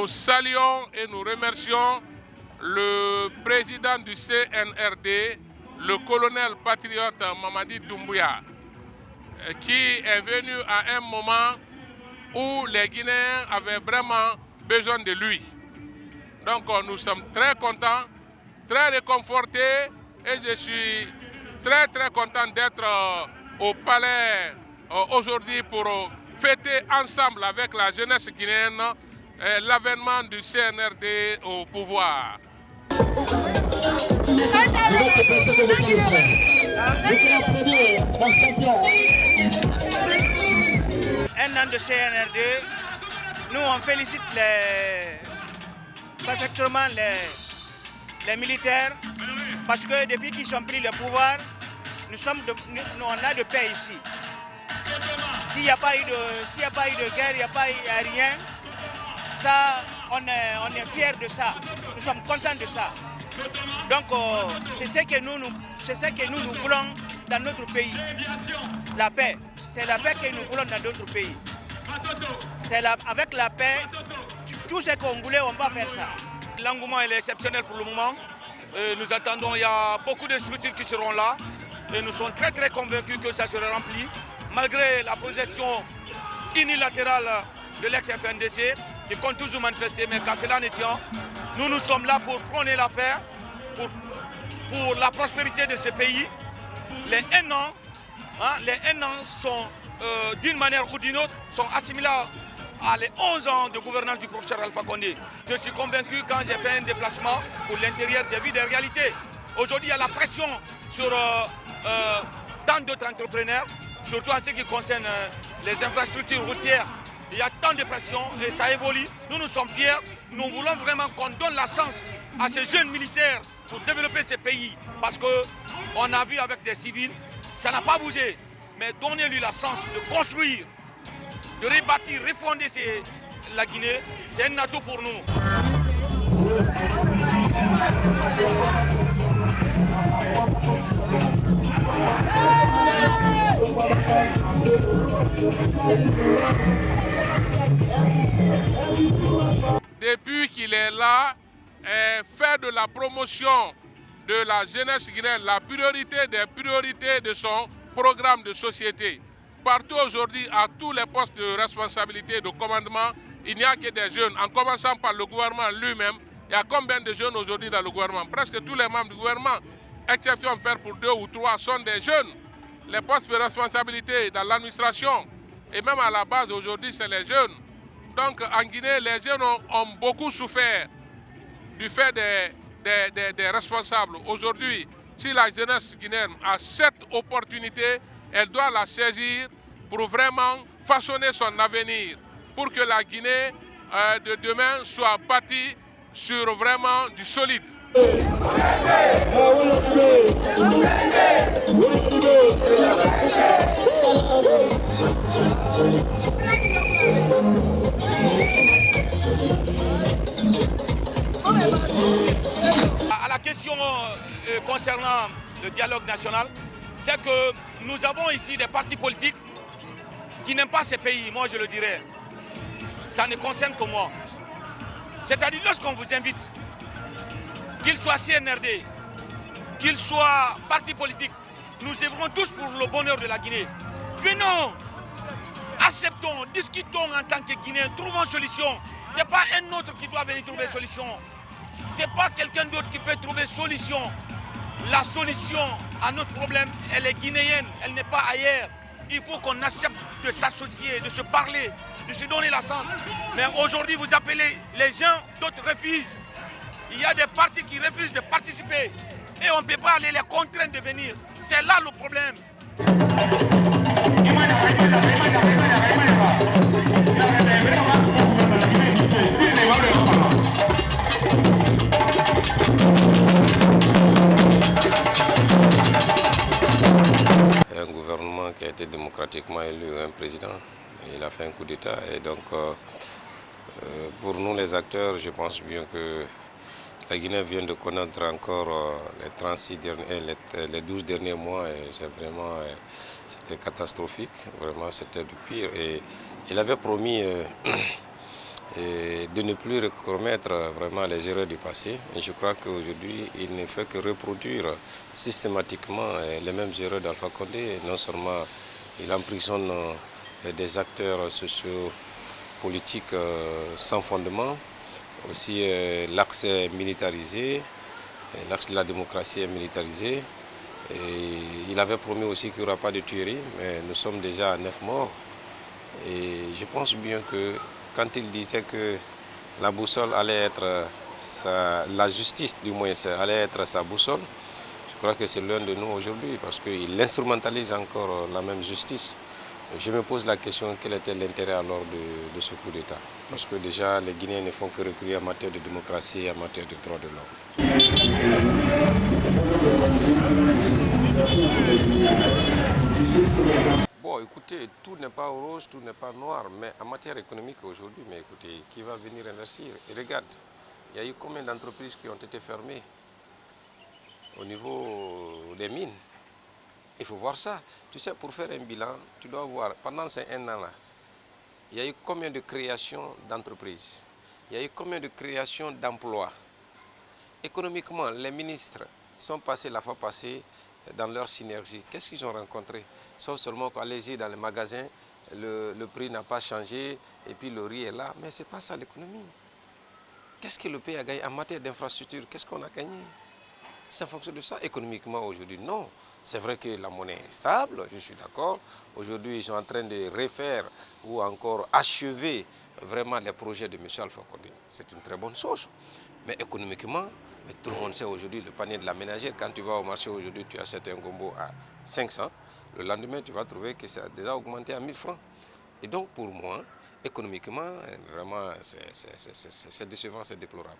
Nous saluons et nous remercions le président du CNRD, le colonel patriote Mamadi Doumbouya, qui est venu à un moment où les Guinéens avaient vraiment besoin de lui. Donc nous sommes très contents, très réconfortés et je suis très content d'être au palais aujourd'hui pour fêter ensemble avec la jeunesse guinéenne l'avènement du CNRD au pouvoir. Un an de CNRD, nous on félicite parfaitement les militaires parce que depuis qu'ils ont pris le pouvoir, on a de paix ici. S'il n'y a pas eu de guerre, il n'y a rien, ça, on est fiers de ça. Nous sommes contents de ça. Donc c'est ce que nous voulons dans notre pays. La paix. C'est la paix que nous voulons dans notre pays. Avec la paix, tout ce qu'on voulait, on va faire ça. L'engouement est exceptionnel pour le moment. Nous attendons, il y a beaucoup de structures qui seront là. Et nous sommes très convaincus que ça sera rempli. Malgré la projection unilatérale de l'ex-FNDC, qui compte toujours manifester, mais qu'à cela n'étant, nous sommes là pour prôner la paix, pour la prospérité de ce pays. Les 1 an sont, d'une manière ou d'une autre, sont assimilés à les 11 ans de gouvernance du professeur Alpha Condé. Je suis convaincu, quand j'ai fait un déplacement pour l'intérieur, j'ai vu des réalités. Aujourd'hui, il y a la pression sur tant d'autres entrepreneurs, surtout en ce qui concerne les infrastructures routières. Il y a tant de pression et ça évolue. Nous sommes fiers. Nous voulons vraiment qu'on donne la chance à ces jeunes militaires pour développer ce pays. Parce qu'on a vu avec des civils, ça n'a pas bougé. Mais donnez-lui la chance de construire, de rebâtir, refonder la Guinée. C'est un atout pour nous. Depuis qu'il est là, faire de la promotion de la jeunesse guinéenne la priorité des priorités de son programme de société. Partout aujourd'hui, à tous les postes de responsabilité, de commandement, il n'y a que des jeunes. En commençant par le gouvernement lui-même, il y a combien de jeunes aujourd'hui dans le gouvernement? Presque tous les membres du gouvernement, exception faire pour 2 ou 3, sont des jeunes. Les postes de responsabilité dans l'administration et même à la base aujourd'hui, c'est les jeunes. Donc en Guinée, les jeunes ont beaucoup souffert du fait des responsables. Aujourd'hui, si la jeunesse guinéenne a cette opportunité, elle doit la saisir pour vraiment façonner son avenir, pour que la Guinée de demain soit bâtie sur vraiment du solide. À la question concernant le dialogue national, c'est que nous avons ici des partis politiques qui n'aiment pas ces pays, moi je le dirais. Ça ne concerne que moi. C'est-à-dire lorsqu'on vous invite, qu'il soit CNRD, qu'il soit parti politique, nous œuvrons tous pour le bonheur de la Guinée. Venons, acceptons, discutons en tant que Guinéens, trouvons solution. Ce n'est pas un autre qui doit venir trouver solution. Ce n'est pas quelqu'un d'autre qui peut trouver solution. La solution à notre problème, elle est guinéenne, elle n'est pas ailleurs. Il faut qu'on accepte de s'associer, de se parler, de se donner la chance. Mais aujourd'hui, vous appelez les gens, d'autres refusent. Il y a des partis qui refusent de participer et on ne peut pas aller les contraindre de venir. C'est là le problème. Un gouvernement qui a été démocratiquement élu, un président, il a fait un coup d'État et donc pour nous les acteurs, je pense bien que la Guinée vient de connaître encore les 36 derniers, les 12 derniers mois et c'était catastrophique, vraiment c'était du pire. Et il avait promis et de ne plus commettre vraiment les erreurs du passé. Et je crois qu'aujourd'hui, il ne fait que reproduire systématiquement les mêmes erreurs d'Alpha Condé. Non seulement il emprisonne des acteurs sociopolitiques sans fondement, aussi l'axe est militarisé, l'axe de la démocratie est militarisé. Et il avait promis aussi qu'il n'y aura pas de tuerie, mais nous sommes déjà à 9 morts. Et je pense bien que quand il disait que la boussole allait être, la justice du moins allait être sa boussole, je crois que c'est l'un de nous aujourd'hui parce qu'il instrumentalise encore la même justice. Je me pose la question, quel était l'intérêt alors de ce coup d'État? Parce que déjà les Guinéens ne font que recruter en matière de démocratie et en matière de droits de l'homme. Bon, écoutez, tout n'est pas rose, tout n'est pas noir, mais en matière économique aujourd'hui, mais écoutez, qui va venir investir? Et regarde, il y a eu combien d'entreprises qui ont été fermées au niveau des mines? Il faut voir ça. Tu sais, pour faire un bilan, tu dois voir, pendant ces 1 an-là, il y a eu combien de créations d'entreprises? Il y a eu combien de créations d'emplois? Économiquement, les ministres sont passés la fois passée dans leur synergie. Qu'est-ce qu'ils ont rencontré? Sauf seulement qu'allez-y dans les magasins, le prix n'a pas changé et puis le riz est là. Mais ce n'est pas ça l'économie. Qu'est-ce que le pays a gagné en matière d'infrastructure? Qu'est-ce qu'on a gagné? C'est en fonction de ça. Économiquement aujourd'hui, non. C'est vrai que la monnaie est stable, je suis d'accord. Aujourd'hui, ils sont en train de refaire ou encore achever vraiment les projets de M. Alpha Condé. C'est une très bonne chose. Mais économiquement, mais tout le monde sait aujourd'hui le panier de la ménagère. Quand tu vas au marché aujourd'hui, tu achètes un gombo à 500. Le lendemain, tu vas trouver que ça a déjà augmenté à 1000 francs. Et donc, pour moi, économiquement, vraiment, c'est décevant, c'est déplorable.